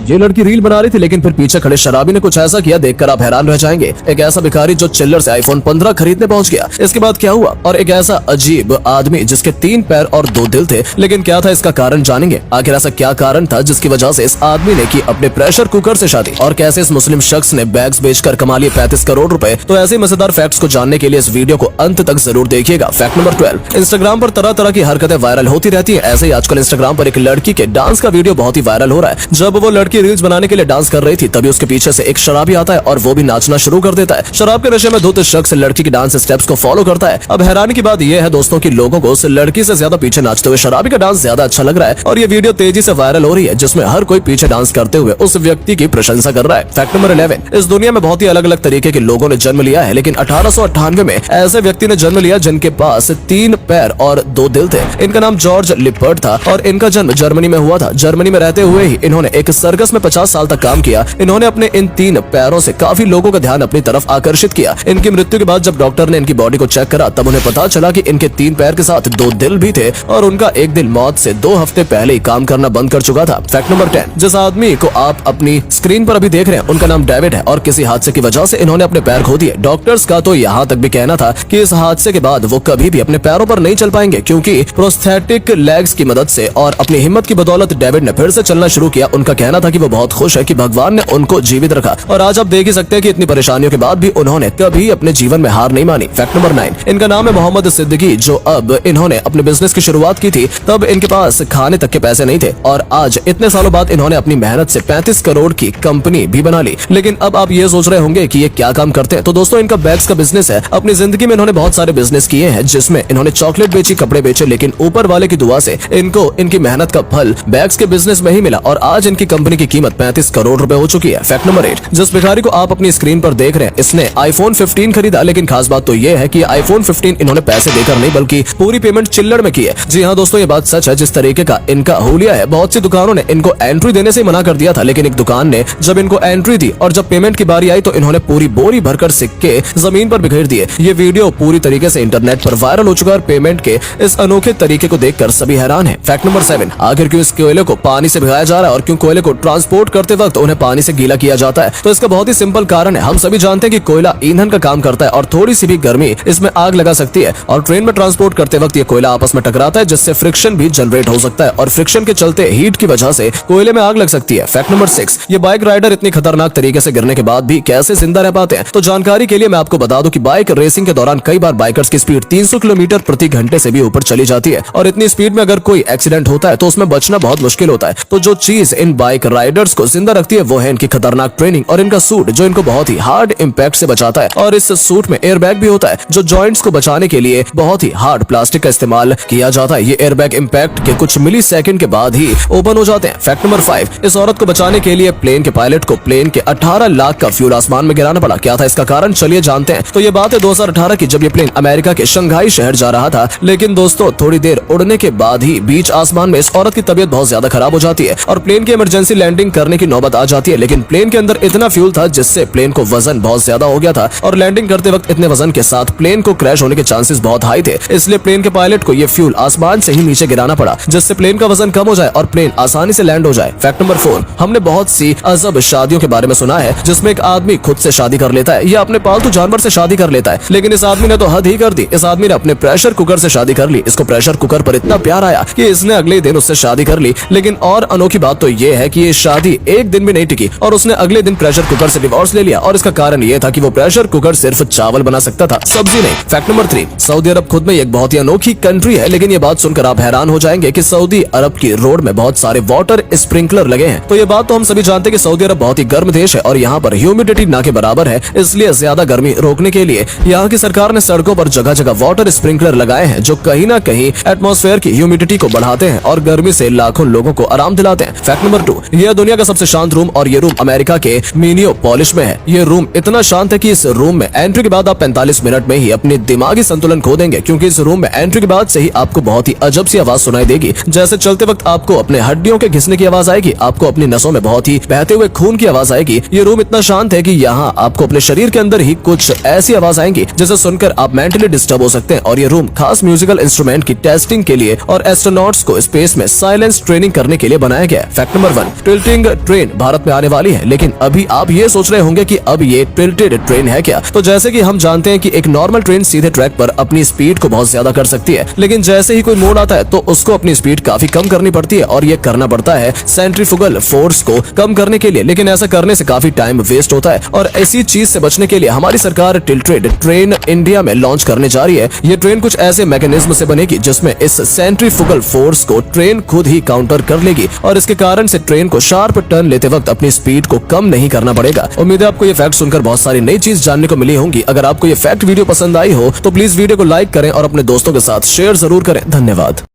ये लड़की रील बना रही थी, लेकिन फिर पीछे खड़े शराबी ने कुछ ऐसा किया देखकर आप हैरान रह जाएंगे। एक ऐसा भिखारी जो चिल्लर से आईफोन 15 खरीदने पहुंच गया। इसके बाद क्या हुआ, और एक ऐसा अजीब आदमी जिसके 3 पैर और 2 दिल थे, लेकिन क्या था इसका कारण जानेंगे। आखिर ऐसा क्या कारण था जिसकी वजह से इस आदमी ने की अपने प्रेशर कुकर से शादी, और कैसे इस मुस्लिम शख्स ने बैग्स बेचकर कमा लिए 35 करोड़ रुपए। तो ऐसे मजेदार फैक्ट्स को जानने के लिए इस वीडियो को अंत तक जरूर देखिएगा। फैक्ट नंबर 12, इंस्टाग्राम पर तरह तरह की हरकतें वायरल होती रहती है। ऐसे ही आजकल इंस्टाग्राम पर एक लड़की के डांस का वीडियो बहुत ही वायरल हो रहा है। जब वो लड़की रील्स बनाने के लिए डांस कर रही थी, तभी उसके पीछे से एक शराबी आता है और वो भी नाचना शुरू कर देता है। शराब के नशे में धुत शख्स लड़की की डांस स्टेप्स को फॉलो करता है। अब हैरानी की बात यह है दोस्तों कि लोगों को उस लड़की से ज्यादा पीछे नाचते हुए शराबी का डांस ज्यादा अच्छा लग रहा है, और ये वीडियो तेजी से वायरल हो रही है, जिसमें हर कोई पीछे डांस करते हुए उस व्यक्ति की प्रशंसा कर रहा है। फैक्ट नंबर 11, इस दुनिया में बहुत ही अलग अलग तरीके के लोगों ने जन्म लिया है, लेकिन 1898 में ऐसे व्यक्ति ने जन्म लिया जिनके पास 3 पैर और 2 दिल थे। इनका नाम जॉर्ज लिपर्ट था और इनका जन्म जर्मनी में हुआ था। जर्मनी में रहते हुए ही इन्होंने एक सर्कस में 50 साल तक काम किया। इन्होंने अपने इन 3 पैरों से काफी लोगों का ध्यान अपनी तरफ आकर्षित किया। इनकी मृत्यु के बाद जब डॉक्टर ने इनकी बॉडी को चेक करा, तब उन्हें पता चला कि इनके 3 पैर के साथ 2 दिल भी थे, और उनका एक दिल मौत से 2 हफ्ते पहले ही काम करना बंद कर चुका था। फैक्ट नंबर 10, जिस आदमी को आप अपनी स्क्रीन पर अभी देख रहे हैं, उनका नाम डेविड है, और किसी हादसे की वजह से इन्होंने अपने पैर खो दिए। डॉक्टर्स का तो यहाँ तक भी कहना था कि इस हादसे के बाद वो कभी भी अपने पैरों पर नहीं चल पाएंगे, क्योंकि प्रोस्थेटिक लेग्स की मदद से और अपनी हिम्मत की बदौलत डेविड ने फिर से चलना शुरू किया। उनका कहना था कि वो बहुत खुश है कि भगवान ने उनको जीवित रखा, और आज आप देख ही सकते हैं कि इतनी परेशानियों के बाद भी उन्होंने कभी अपने जीवन में हार नहीं मानी। फैक्ट नंबर 9, इनका नाम है मोहम्मद सिद्दीकी। जो अब इन्होंने अपने बिजनेस की शुरुआत की थी, तब इनके पास खाने तक के पैसे नहीं थे, और आज इतने सालों बाद इन्होंने अपनी मेहनत से 35 करोड़ की कंपनी भी बना ली। लेकिन अब आप ये सोच रहे होंगे कि ये क्या काम करते हैं, तो दोस्तों इनका बैग्स का बिजनेस है। अपनी जिंदगी में इन्होंने बहुत सारे बिजनेस किए हैं, जिसमें इन्होंने चॉकलेट बेची, कपड़े बेचे, लेकिन ऊपर वाले की दुआ से इनको इनकी मेहनत का फल बैग्स के बिजनेस में ही मिला, और आज इनकी कंपनी की कीमत 35 करोड़ रुपए हो चुकी है। फैक्ट नंबर 8, जिस भिखारी को आप अपनी स्क्रीन पर देख रहे हैं, इसने आईफोन 15 खरीदा, लेकिन खास बात तो ये है कि आईफोन 15 इन्होंने पैसे देकर नहीं बल्कि पूरी पेमेंट चिल्लर में की है। जी हाँ दोस्तों, ये बात सच है। जिस तरीके का इनका हुलिया है, बहुत सी दुकानों ने इनको एंट्री देने से मना कर दिया था, लेकिन एक दुकान ने जब इनको एंट्री दी और जब पेमेंट की बारी आई, तो इन्होंने पूरी बोरी भरकर सिक्के जमीन पर बिखेर दिए। ये वीडियो पूरी तरीके से इंटरनेट पर वायरल हो चुका है, और पेमेंट के इस अनोखे तरीके को देखकर सभी हैरान हैं। फैक्ट नंबर 7, आखिर क्यों इस कोयले को पानी से भिगाया जा रहा है, और क्यों कोयले को ट्रांसपोर्ट करते वक्त उन्हें पानी से गीला किया जाता है, तो इसका बहुत ही सिंपल कारण है। हम सभी जानते हैं कि कोयला ईंधन का काम करता है, और थोड़ी सी भी गर्मी इसमें आग लगा सकती है, और ट्रेन में ट्रांसपोर्ट करते वक्त ये कोयला आपस में टकराता है, जिससे फ्रिक्शन भी जनरेट हो सकता है, और फ्रिक्शन के चलते हीट की वजह से कोयले में आग लग सकती है। फैक्ट नंबर 6, ये बाइक राइडर इतनी खतरनाक तरीके से गिरने के बाद भी कैसे जिंदा रह पाते हैं, तो जानकारी के लिए मैं आपको बता दूं कि बाइक रेसिंग के दौरान कई बार बाइकर्स की स्पीड 300 किलोमीटर प्रति घंटे से भी ऊपर चली जाती है, और इतनी स्पीड में अगर कोई एक्सीडेंट होता है तो उसमें बचना बहुत मुश्किल होता है। तो जो चीज इन बाइक राइडर्स को जिंदा रखती है वो है इनकी खतरनाक ट्रेनिंग और इनका सूट, जो इनको बहुत ही हार्ड इंपैक्ट से बचाता है, और इस सूट में एयरबैग भी होता है, जो जॉइंट्स को बचाने के लिए बहुत ही हार्ड प्लास्टिक का इस्तेमाल किया जाता है। ये एयरबैग इंपैक्ट के कुछ मिली सेकंड के बाद ही ओपन हो जाते हैं। फैक्ट नंबर 5, इस औरत को बचाने के लिए प्लेन के पायलट को प्लेन के 18 लाख का फ्यूल आसमान में गिराना पड़ा। क्या था इसका कारण, चलिए जानते हैं। तो ये बात है 2018 की, जब ये प्लेन अमेरिका के शंघाई शहर जा रहा था, लेकिन दोस्तों थोड़ी देर उड़ने के बाद ही बीच आसमान में इस औरत की तबीयत बहुत ज्यादा खराब हो जाती है, और प्लेन की इमरजेंसी लैंडिंग करने की नौबत आ जाती है। लेकिन प्लेन के अंदर इतना फ्यूल था जिससे प्लेन को वजन बहुत ज्यादा हो गया था, और लैंडिंग करते वक्त इतने वजन के साथ प्लेन को क्रैश होने के चांसेस बहुत हाई थे। इसलिए प्लेन के पायलट को ये फ्यूल आसमान से ही नीचे गिराना पड़ा, जिससे प्लेन का वजन कम हो जाए और प्लेन आसानी से लैंड हो जाए। फैक्ट नंबर 4, हमने बहुत सी अजब शादियों के बारे में सुना है, जिसमें एक आदमी खुद से शादी कर लेता है या अपने पालतू जानवर से शादी कर लेता है, लेकिन इस आदमी ने तो हद ही कर दी। इस आदमी ने अपने प्रेशर कुकर से शादी कर ली। इसको प्रेशर कुकर पर इतना प्यार आया कि इसने अगले दिन उससे शादी कर ली। लेकिन और अनोखी बात तो ये है कि ये शादी एक दिन भी नहीं टिकी, और उसने अगले दिन प्रेशर कुकर से डिवोर्स ले लिया, और इसका कारण ये था कि वो प्रेशर कुकर सिर्फ चावल बना सकता था, सब्जी नहीं। फैक्ट नंबर 3, सऊदी अरब खुद में एक बहुत ही अनोखी कंट्री है, लेकिन ये बात सुनकर आप हैरान हो जाएंगे कि सऊदी अरब की रोड में बहुत सारे वाटर स्प्रिंकलर लगे हैं। तो ये बात तो हम सभी जानते हैं कि सऊदी अरब बहुत ही गर्म देश है, और यहाँ पर ह्यूमिडिटी ना के बराबर है, इसलिए ज्यादा गर्मी रोकने के लिए यहाँ की सरकार ने सड़कों पर जगह जगह वाटर स्प्रिंकलर लगाए हैं, जो कहीं ना कहीं एटमॉस्फेयर की ह्यूमिडिटी को बढ़ाते हैं और गर्मी से लाखों लोगों को आराम दिलाते हैं। फैक्ट नंबर 2, यह दुनिया का सबसे शांत रूम, और ये रूम अमेरिका के मिनियोपोलिस में है। ये रूम इतना शांत है कि इस रूम में एंट्री के बाद आप 45 मिनट में ही अपनी दिमागी संतुलन खो देंगे, क्योंकि इस रूम में एंट्री के बाद से ही आपको बहुत ही अजब सी आवाज सुनाई देगी। जैसे चलते वक्त आपको अपने हड्डियों के घिसने की आवाज आएगी, आपको अपनी नसों में बहुत ही बहते हुए खून की आवाज आएगी। ये रूम इतना शांत है कि यहाँ आपको अपने शरीर के अंदर ही कुछ ऐसी आवाज आएंगी जिसे सुनकर आप मेंटली डिस्टर्ब हो सकते हैं। और ये रूम खास म्यूजिकल इंस्ट्रूमेंट की टेस्टिंग के लिए और एस्ट्रोनॉट्स को स्पेस में साइलेंस ट्रेनिंग करने के लिए बनाया गया है। Fact number 1, tilting train Bharat में आने वाली है। लेकिन अभी आप ये सोच रहे होंगे कि अब ये टिल्टेड ट्रेन है क्या? तो जैसे कि हम जानते हैं कि एक नॉर्मल ट्रेन सीधे ट्रैक पर अपनी स्पीड को बहुत ज्यादा कर सकती है, लेकिन जैसे ही कोई मोड़ आता है तो उसको अपनी स्पीड काफी कम करनी पड़ती है और ये करना पड़ता है सेंट्रीफ्यूगल फोर्स को कम करने के लिए। लेकिन ऐसा करने से काफी टाइम वेस्ट होता है और इसी चीज से बचने के लिए हमारी सरकार टिल्टेड ट्रेन इंडिया में लॉन्च करने जा रही है। ये ट्रेन कुछ ऐसे मैकेनिज्म से बनेगी जिसमें इस सेंट्रीफ्यूगल फोर्स को ट्रेन खुद ही काउंटर कर लेगी और इसके कारण से ट्रेन को शार्प टर्न लेते वक्त अपनी स्पीड को कम नहीं करना पड़ेगा। उम्मीद है आपको ये फैक्ट सुनकर बहुत सारी नई चीज जानने को मिली होंगी। अगर आपको ये फैक्ट वीडियो पसंद आई हो तो प्लीज वीडियो को लाइक करें और अपने दोस्तों के साथ शेयर जरूर करें। धन्यवाद।